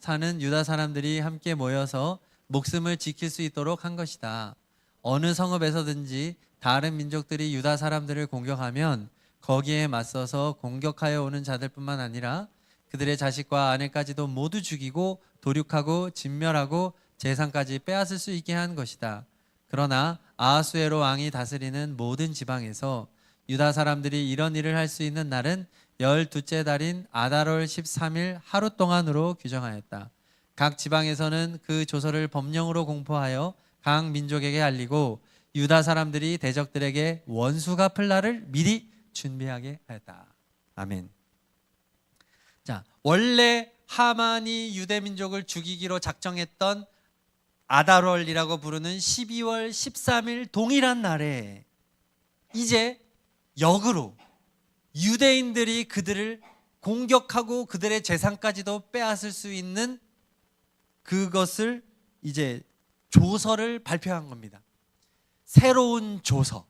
Speaker 1: 사는 유다 사람들이 함께 모여서 목숨을 지킬 수 있도록 한 것이다. 어느 성읍에서든지 다른 민족들이 유다 사람들을 공격하면 거기에 맞서서 공격하여 오는 자들뿐만 아니라 그들의 자식과 아내까지도 모두 죽이고 도륙하고 진멸하고 재산까지 빼앗을 수 있게 한 것이다. 그러나 아하수에로 왕이 다스리는 모든 지방에서 유다 사람들이 이런 일을 할 수 있는 날은 12째 달인 아달월 13일 하루 동안으로 규정하였다. 각 지방에서는 그 조서를 법령으로 공포하여 각 민족에게 알리고 유다 사람들이 대적들에게 원수 갚을 날을 미리 준비하게 하였다. 아멘. 자, 원래 하만이 유대 민족을 죽이기로 작정했던 아달월이라고 부르는 12월 13일 동일한 날에 이제 역으로 유대인들이 그들을 공격하고 그들의 재산까지도 빼앗을 수 있는 그것을 이제 조서를 발표한 겁니다. 새로운 조서.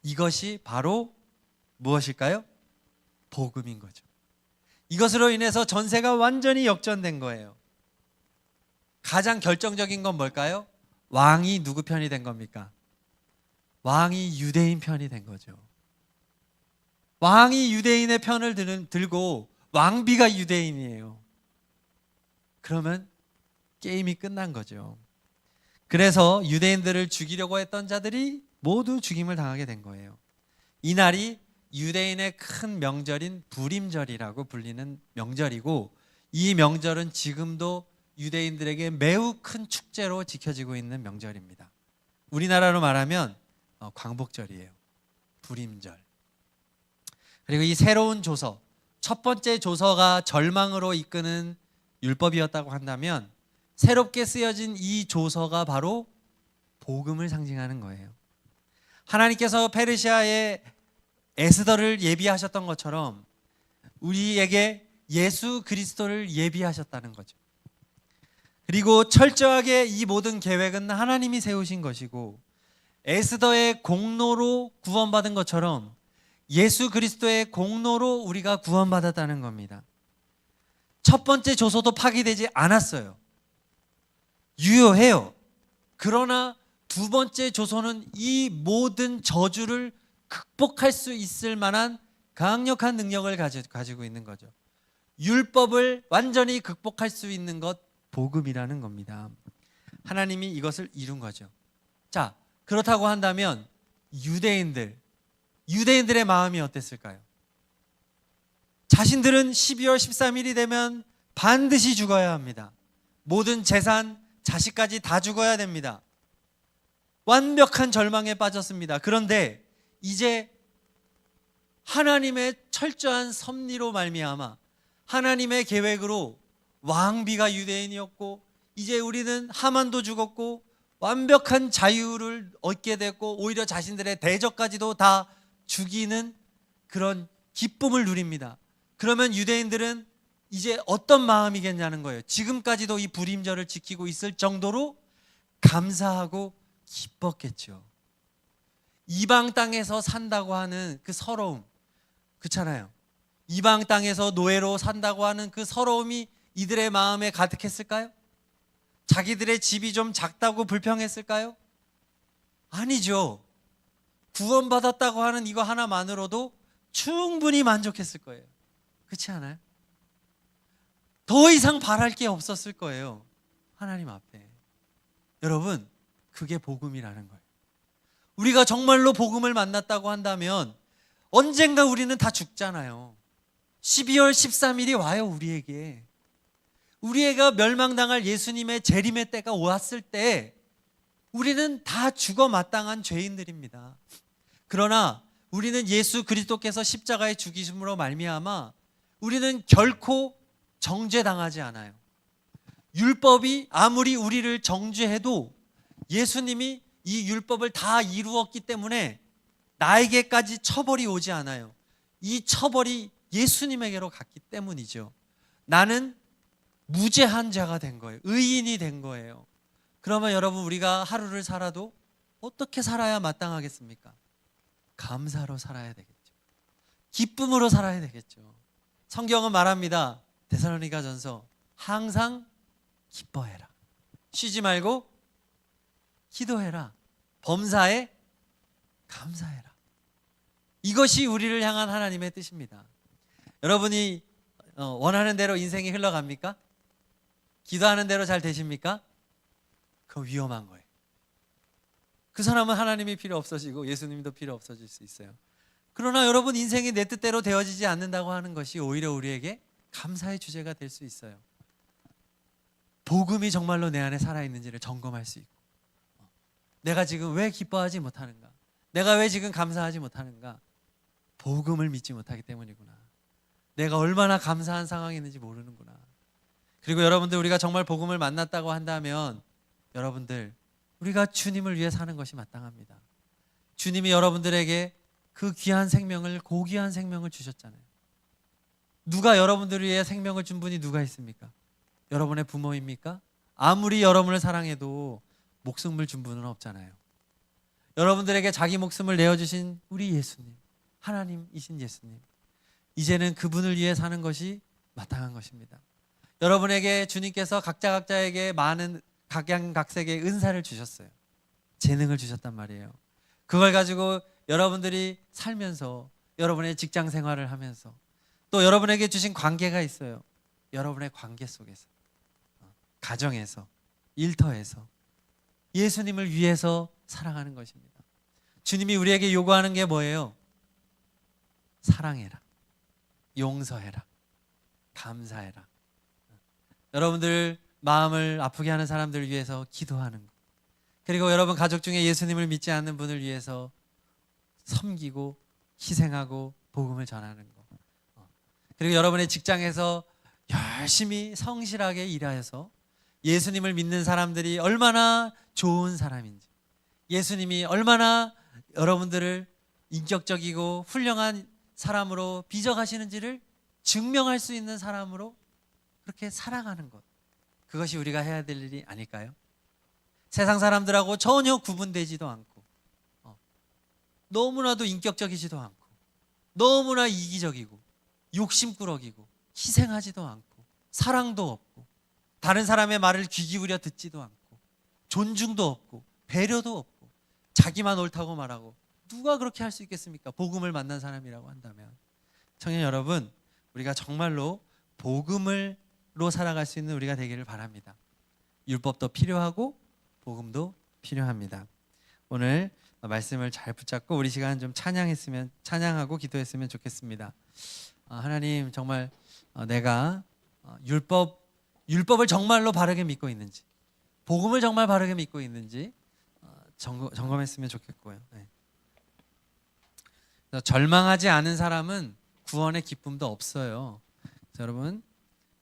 Speaker 1: 이것이 바로 무엇일까요? 복음인 거죠. 이것으로 인해서 전세가 완전히 역전된 거예요. 가장 결정적인 건 뭘까요? 왕이 누구 편이 된 겁니까? 왕이 유대인 편이 된 거죠. 왕이 유대인의 편을 들고 왕비가 유대인이에요. 그러면 게임이 끝난 거죠. 그래서 유대인들을 죽이려고 했던 자들이 모두 죽임을 당하게 된 거예요. 이날이 유대인의 큰 명절인 부림절이라고 불리는 명절이고, 이 명절은 지금도 유대인들에게 매우 큰 축제로 지켜지고 있는 명절입니다. 우리나라로 말하면 광복절이에요. 부림절. 그리고 이 새로운 조서, 첫 번째 조서가 절망으로 이끄는 율법이었다고 한다면 새롭게 쓰여진 이 조서가 바로 복음을 상징하는 거예요. 하나님께서 페르시아의 에스더를 예비하셨던 것처럼 우리에게 예수 그리스도를 예비하셨다는 거죠. 그리고 철저하게 이 모든 계획은 하나님이 세우신 것이고, 에스더의 공로로 구원받은 것처럼 예수 그리스도의 공로로 우리가 구원받았다는 겁니다. 첫 번째 조서도 파기되지 않았어요. 유효해요. 그러나 두 번째 조서는 이 모든 저주를 극복할 수 있을 만한 강력한 능력을 가지고 있는 거죠. 율법을 완전히 극복할 수 있는 것, 복음이라는 겁니다. 하나님이 이것을 이룬 거죠. 자, 그렇다고 한다면 유대인들의 마음이 어땠을까요? 자신들은 12월 13일이 되면 반드시 죽어야 합니다. 모든 재산, 자식까지 다 죽어야 됩니다. 완벽한 절망에 빠졌습니다. 그런데 이제 하나님의 철저한 섭리로 말미암아 하나님의 계획으로 왕비가 유대인이었고, 이제 우리는 하만도 죽었고 완벽한 자유를 얻게 됐고, 오히려 자신들의 대적까지도 다 죽이는 그런 기쁨을 누립니다. 그러면 유대인들은 이제 어떤 마음이겠냐는 거예요. 지금까지도 이 불임절을 지키고 있을 정도로 감사하고 기뻤겠죠. 이방 땅에서 산다고 하는 그 서러움, 그렇잖아요. 이방 땅에서 노예로 산다고 하는 그 서러움이 이들의 마음에 가득했을까요? 자기들의 집이 좀 작다고 불평했을까요? 아니죠. 구원받았다고 하는 이거 하나만으로도 충분히 만족했을 거예요. 그렇지 않아요? 더 이상 바랄 게 없었을 거예요. 하나님 앞에. 여러분, 그게 복음이라는 거예요. 우리가 정말로 복음을 만났다고 한다면 언젠가 우리는 다 죽잖아요. 12월 13일이 와요. 우리가 멸망당할 예수님의 재림의 때가 왔을 때 우리는 다 죽어 마땅한 죄인들입니다. 그러나 우리는 예수 그리스도께서 십자가에 죽이심으로 말미암아 우리는 결코 정죄당하지 않아요. 율법이 아무리 우리를 정죄해도 예수님이 이 율법을 다 이루었기 때문에 나에게까지 처벌이 오지 않아요. 이 처벌이 예수님에게로 갔기 때문이죠. 나는 무죄한 자가 된 거예요. 의인이 된 거예요. 그러면 여러분, 우리가 하루를 살아도 어떻게 살아야 마땅하겠습니까? 감사로 살아야 되겠죠. 기쁨으로 살아야 되겠죠. 성경은 말합니다. 데살로니가전서, 항상 기뻐해라. 쉬지 말고 기도해라. 범사에 감사해라. 이것이 우리를 향한 하나님의 뜻입니다. 여러분이 원하는 대로 인생이 흘러갑니까? 기도하는 대로 잘 되십니까? 그건 위험한 거예요. 그 사람은 하나님이 필요 없어지고 예수님도 필요 없어질 수 있어요. 그러나 여러분, 인생이 내 뜻대로 되어지지 않는다고 하는 것이 오히려 우리에게 감사의 주제가 될 수 있어요. 복음이 정말로 내 안에 살아있는지를 점검할 수 있고, 내가 지금 왜 기뻐하지 못하는가, 내가 왜 지금 감사하지 못하는가, 복음을 믿지 못하기 때문이구나. 내가 얼마나 감사한 상황이 있는지 모르는구나. 그리고 여러분들, 우리가 정말 복음을 만났다고 한다면 여러분들, 우리가 주님을 위해 사는 것이 마땅합니다. 주님이 여러분들에게 그 귀한 생명을, 고귀한 생명을 주셨잖아요. 누가 여러분들을 위해 생명을 준 분이 누가 있습니까? 여러분의 부모입니까? 아무리 여러분을 사랑해도 목숨을 준 분은 없잖아요. 여러분들에게 자기 목숨을 내어주신 우리 예수님, 하나님이신 예수님, 이제는 그분을 위해 사는 것이 마땅한 것입니다. 여러분에게 주님께서 각자에게 많은 각양각색의 은사를 주셨어요. 재능을 주셨단 말이에요. 그걸 가지고 여러분들이 살면서, 여러분의 직장 생활을 하면서, 또 여러분에게 주신 관계가 있어요. 여러분의 관계 속에서, 가정에서, 일터에서 예수님을 위해서 살아가는 것입니다. 주님이 우리에게 요구하는 게 뭐예요? 사랑해라, 용서해라, 감사해라. 여러분들 마음을 아프게 하는 사람들을 위해서 기도하는 것, 그리고 여러분 가족 중에 예수님을 믿지 않는 분을 위해서 섬기고 희생하고 복음을 전하는 것, 그리고 여러분의 직장에서 열심히 성실하게 일하여서 예수님을 믿는 사람들이 얼마나 좋은 사람인지, 예수님이 얼마나 여러분들을 인격적이고 훌륭한 사람으로 빚어가시는지를 증명할 수 있는 사람으로 그렇게 살아가는 것, 그것이 우리가 해야 될 일이 아닐까요? 세상 사람들하고 전혀 구분되지도 않고, 너무나도 인격적이지도 않고, 너무나 이기적이고 욕심꾸러기고 희생하지도 않고 사랑도 없고 다른 사람의 말을 귀 기울여 듣지도 않고 존중도 없고 배려도 없고 자기만 옳다고 말하고, 누가 그렇게 할 수 있겠습니까? 복음을 만난 사람이라고 한다면. 청년 여러분, 우리가 정말로 복음으로 살아갈 수 있는 우리가 되기를 바랍니다. 율법도 필요하고 복음도 필요합니다. 오늘 말씀을 잘 붙잡고 우리 시간 좀 찬양하고 기도했으면 좋겠습니다. 하나님, 정말 내가 율법을 정말로 바르게 믿고 있는지, 복음을 정말 바르게 믿고 있는지 점검했으면 좋겠고요. 네. 절망하지 않은 사람은 구원의 기쁨도 없어요. 여러분,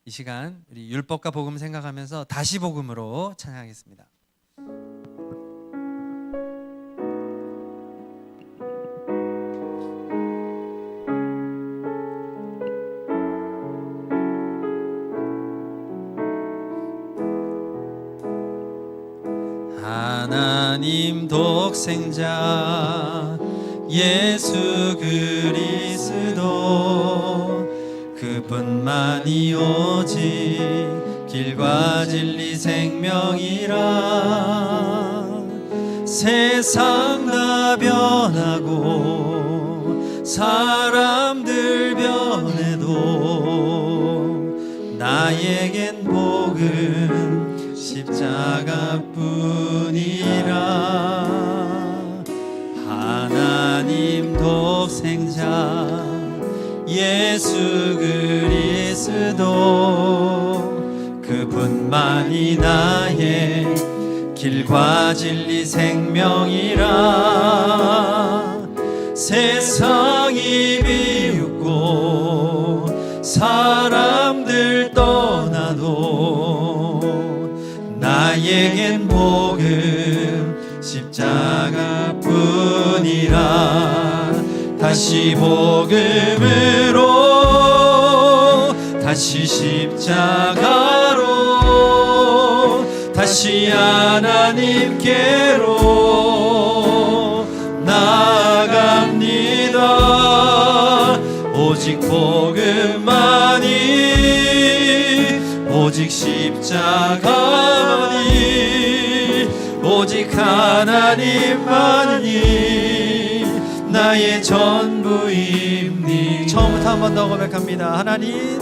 Speaker 1: 이 시간 우리 율법과 복음 생각하면서 다시 복음으로 찬양하겠습니다. 하나님 독생자 예수 그리스도, 그분만이 오직 길과 진리 생명이라. 세상 다 변하고 사람들 변해도 나에겐 복음 십자가뿐이라. 하나님 독생자 예수 그리스도, 그분만이 나의 길과 진리 생명이라. 세상이 비웃고 사람들 떠나도 나에겐 복음 십자가뿐이라. 다시 복음으로, 다시 십자가로, 다시 하나님께로 나아갑니다. 오직 복음만이, 오직 십자가만이, 오직 하나님만이 나의 전부입니다. 처음부터 한 번 더 고백합니다. 하나님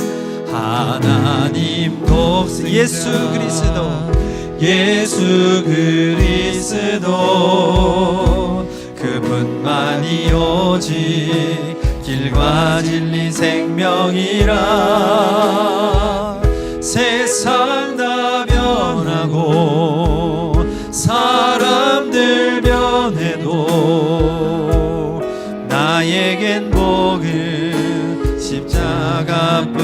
Speaker 1: 독생 예수 그리스도 그분만이 오직 길과 진리 생명이라. 세상 다 변하고 사람들 변해도 나에겐 복은 십자가뿐이라.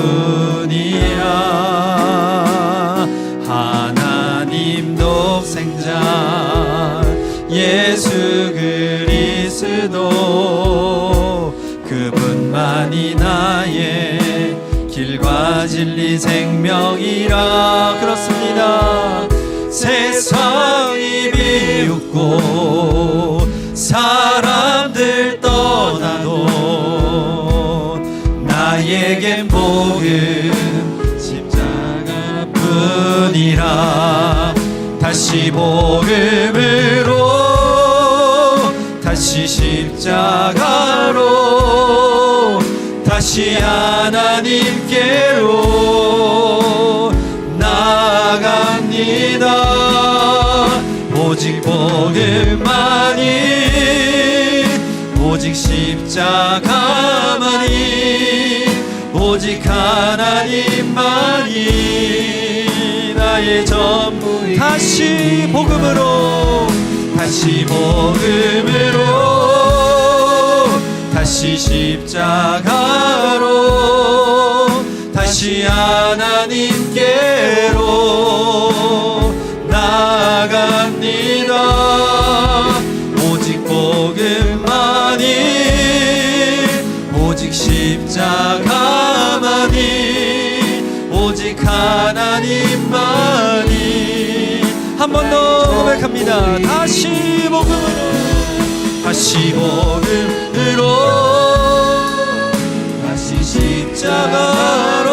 Speaker 1: 하나님 독생자 예수 그리스도 그분만이 나의 길과 진리 생명이라. 그렇습니다. 세상이 비웃고 사람들 떠나도 나에겐 복음 십자가뿐이라. 다시 복음으로 다시 십자가로 다시 하나님께로 나아갑니다. 오직 복음만이 오직 십자가만이 오직 하나님만이 나의 전부. 다시 복음으로 다시 십자가로 다시 하나님께로 나아갑니다. 오직 복음만이 오직 십자가만이 오직 하나님만이. 한 번 더 고백합니다. 다시 복음으로 다시 십자가로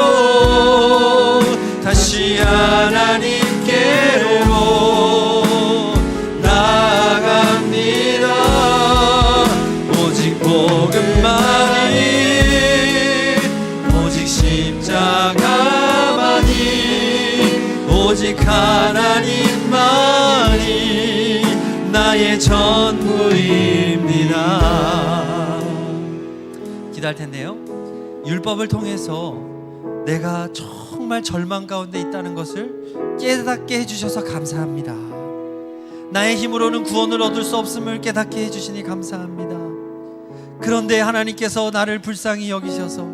Speaker 1: 다시 하나님께로 나아갑니다. 오직 복음만이 오직 십자가만이 오직 하나님만이 나의 전부입니다. 기도할 텐데요. 율법을 통해서 내가 정말 절망 가운데 있다는 것을 깨닫게 해주셔서 감사합니다. 나의 힘으로는 구원을 얻을 수 없음을 깨닫게 해주시니 감사합니다. 그런데 하나님께서 나를 불쌍히 여기셔서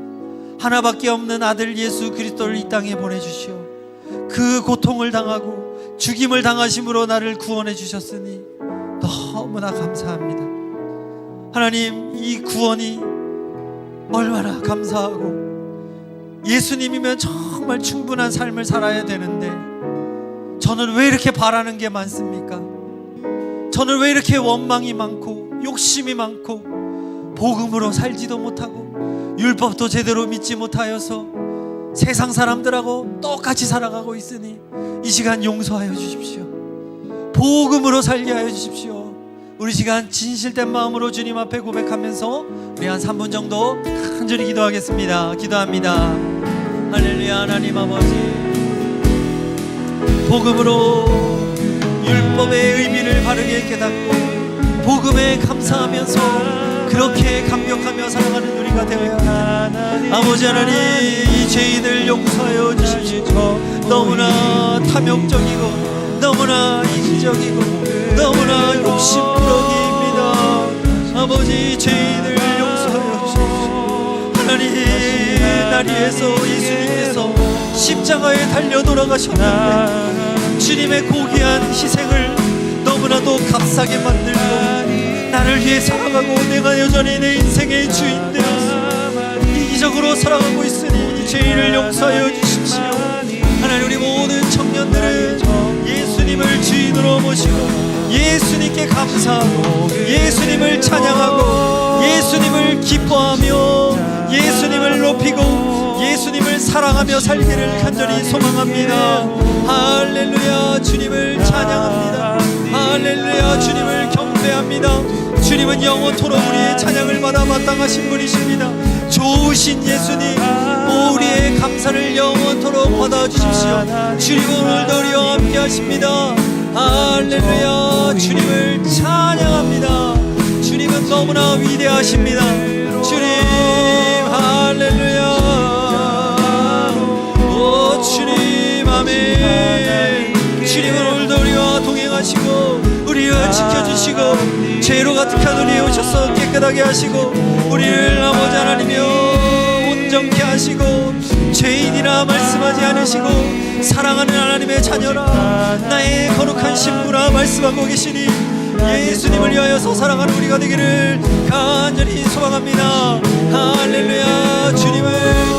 Speaker 1: 하나밖에 없는 아들 예수 그리스도를 이 땅에 보내주시오. 그 고통을 당하고 죽임을 당하심으로 나를 구원해 주셨으니 너무나 감사합니다. 하나님, 이 구원이 얼마나 감사하고, 예수님이면 정말 충분한 삶을 살아야 되는데 저는 왜 이렇게 바라는 게 많습니까? 저는 왜 이렇게 원망이 많고 욕심이 많고 복음으로 살지도 못하고 율법도 제대로 믿지 못하여서 세상 사람들하고 똑같이 살아가고 있으니 이 시간 용서하여 주십시오. 복음으로 살게 하여 주십시오. 우리 시간 진실된 마음으로 주님 앞에 고백하면서 우리 한 3분 정도 간절히 기도하겠습니다. 기도합니다. 할렐루야. 하나님 아버지, 복음으로 율법의 의미를 바르게 깨닫고 복음에 감사하면서 그렇게 감격하며 살아가는 우리가 되어야 합니다. 아버지 하나님, 이 죄인을 용서하여 주십시오. 너무나 탐욕적이고 너무나 이기적이고 너무나 욕심부렁이입니다. 아버지, 죄인을 용서하여 주십시오. 하나님, 날 위해서 예수님께서 십자가에 달려 돌아가셨는데 주님의 고귀한 희생을 너무나도 값싸게 만들고 나를 위해 살아가고 내가 여전히 내 인생의 주인 되어서 이기적으로 살아가고 있으니 죄인을 용서하여 주십시오. 하나님, 우리 모든 청년들은 예수님을 주인으로 모시고 예수님께 감사하고 예수님을 찬양하고 예수님을 기뻐하며 예수님을 높이고 예수님을 사랑하며 살기를 간절히 소망합니다. 할렐루야. 주님을 찬양합니다. 할렐루야. 주님을 경배합니다. 주님은 영원토록 우리의 찬양을 받아 마땅하신 분이십니다. 좋으신 예수님, 우리의 감사를 영원토록 받아주십시오. 주님 오늘도 우리와 함께 하십니다. 할렐루야. 주님을 찬양합니다. 주님은 너무나 위대하십니다. 주님 할렐루야. 오 주님 아멘. 주님은 오늘도 우리와 동행하시고 우리를 지켜주시고 죄로 가득한 우리에 오셔서 깨끗하게 하시고 우리를 아버지 하나님이여 온전케 하시고 죄인이라 말씀하지 않으시고 사랑하는 하나님의 자녀라 나의 거룩한 신부라 말씀하고 계시니 예수님을 위하여서 사랑하는 우리가 되기를 간절히 소망합니다. 할렐루야. 주님을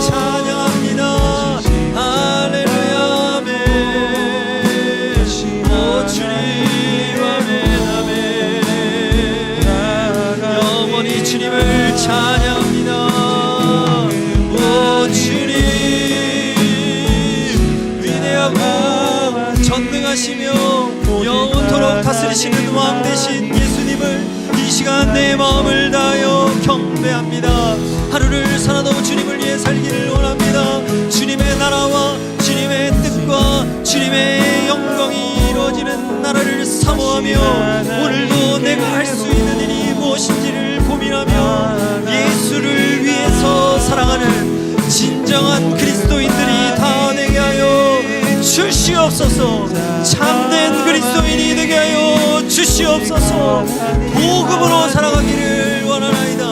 Speaker 1: 찬양합니다. 할렐루야 아멘. 오 주님 아멘 아멘. 영원히 주님을 찬양합니다. 오 주님 위대하고 전능하시며 영원토록 다스리시는 왕 되신 예수님을 이 시간 내 마음을 다하여 경배합니다. 하루를 살아도 주님을 위해 살기를 원합니다. 주님의 나라와 주님의 뜻과 주님의 영광이 이루어지는 나라를 사모하며 오늘도 내가 할 수 있는 일이 무엇인지를 고민하며 예수를 위해서 사랑하는 진정한 그리스도인들이 다 되게 하여 주시옵소서. 참된 그리스도인이 되게 하여 주시옵소서. 복음으로 살아가기를 원하나이다.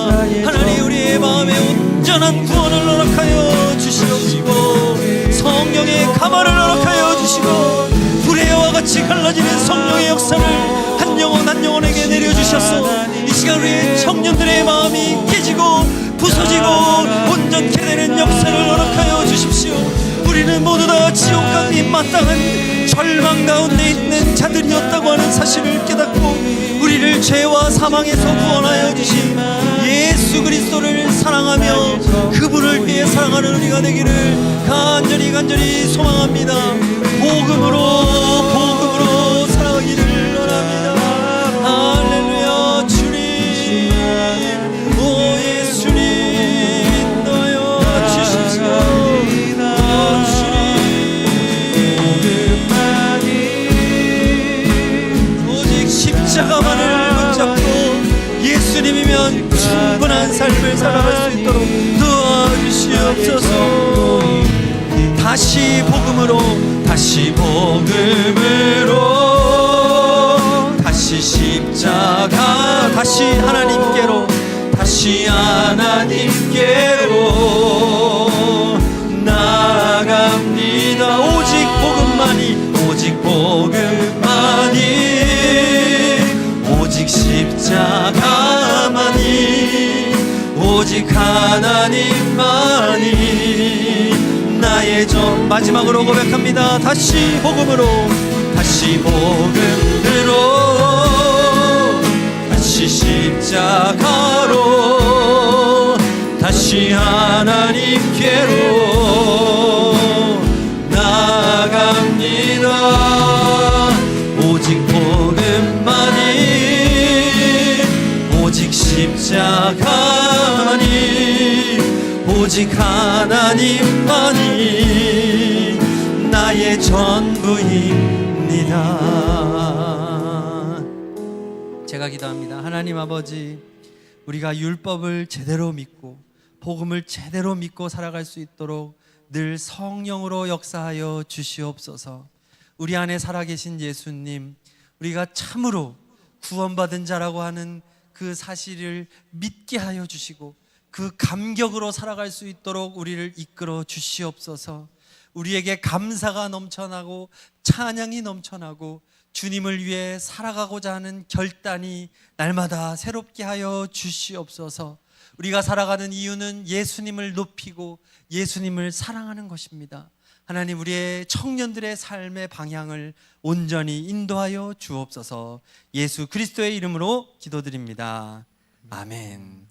Speaker 1: 하나님 우리의 마음에 온전한 구원을 허락하여 주시옵시고 성령의 감화를 허락하여 주시고 불의 여와 같이 갈라지는 성령의 역사를 한 영혼 한 영혼에게 내려주셔서 이 시간 우리의 청년들의 마음이 깨지고 부서지고 온전케 되는 역사를 허락하여 주십시오. 우리는 모두 다 지옥강이 마땅한 절망 가운데 있는 자들이었다고 하는 사실을 깨닫고 우리를 죄와 사망에서 구원하여 주신 예수 그리스도를 사랑하며 그분을 위해 사랑하는 우리가 되기를 간절히 소망합니다. 복음으로 살아가기를 원합니다. 할렐루야. 주님 오 예수님 인도하여 주십시오. 십자가만을 붙잡고 예수님이면 충분한 삶을 살아갈 수 있도록 도와주시옵소서. 다시 복음으로 다시 십자가 다시 하나님께로 나아갑니다. 오직 복음만이 오직 십자가만이 오직 하나님만이 나의 전. 마지막으로 고백합니다. 다시 복음으로 다시 십자가로 다시 하나님께로 나아갑니다. 오직 복음만이 오직 십자가만이 오직 하나님만이 나의 전부입니다. 제가 기도합니다. 하나님 아버지, 우리가 율법을 제대로 믿고 복음을 제대로 믿고 살아갈 수 있도록 늘 성령으로 역사하여 주시옵소서. 우리 안에 살아계신 예수님, 우리가 참으로 구원받은 자라고 하는 그 사실을 믿게 하여 주시고 그 감격으로 살아갈 수 있도록 우리를 이끌어 주시옵소서. 우리에게 감사가 넘쳐나고 찬양이 넘쳐나고 주님을 위해 살아가고자 하는 결단이 날마다 새롭게 하여 주시옵소서. 우리가 살아가는 이유는 예수님을 높이고 예수님을 사랑하는 것입니다. 하나님, 우리의 청년들의 삶의 방향을 온전히 인도하여 주옵소서. 예수 그리스도의 이름으로 기도드립니다. 아멘.